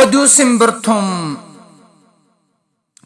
oduu simbirtuun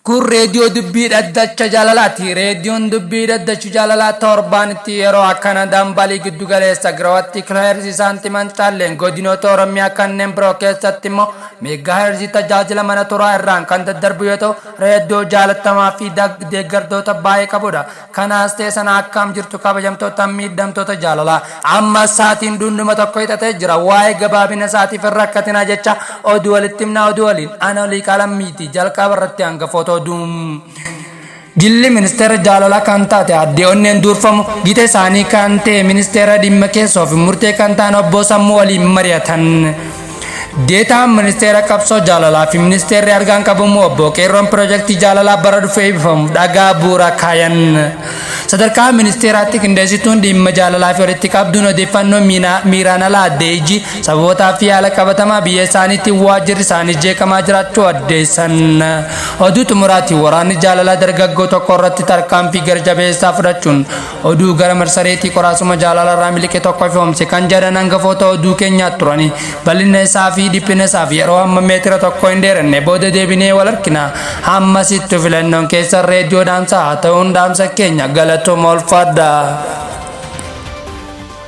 kun reediyoo dubbii dhaddacha jaalalaati. Reediyoon dubbii dhaddacha jaalalaa torbaanitti yeroo akkana dambalii giddu galeessa giraawatti kilohertzii saantimaan caalleen godinoota Oromiyaa kanneen biroo keessatti immoo meegaahertzii tajaajila mana turaa irraan kan daddarbu yoo ta'u reediyoo jaallatamaa fi deeggartoota baay'ee qabudha. Kanaas ta'e sana akkam jirtu kabajamtoota miidhamtoota jaalalaa amma sa'aatiin dhundhuma tokko hixatee jira. Waa'ee gabaabina sa'aatiif hin rakkatina jecha oduu walitti himnaa. Oduu waliin ana olii qalamiiti jalqaba irratti hanga footoo Jilli ministeera jaalalaa kan taate addee onneen durfamu gita isaanii kan ta'e ministeera dhimma keessoo fi murtee kan ta'an obbo Sammuu waliin mari'atan. Deetaan ministeera qabsoo jaalalaa fi ministeerri argaan qabamu obbo Qeerroon piroojeektii jaalalaa bara dhufee eebbifamu dhagaa bu'uura kaayan. Sadarkaa ministeeraatti qindeessituun dhimma jaalalaa fi walitti qabduun odeeffannoo miiraan alaa addeejii sababootaa fi haala qabatamaa biyya isaaniitti waajjirri isaanii jeeqamaa jiraachuu addeessan. Oduu xumuraatti waraanni jaalalaa dargaggoo tokko irratti tarkaanfii garjabeessaa fudhachuun oduu gara marsareetii qoraasuma jaalalaa irraa miliqe tokko ifoomse kan jedhan hangafoota oduu keenyaa turani. Bal'ina isaa fi dhiphina isaa fi yeroo hamma meetira tokko hin dheeranne booda deebinee wal argina. Hammasitti filannoon keessa reediyoo dhaamsaa haa ta'uun dhaamsa keenya galatoomaa ulfaadhaa.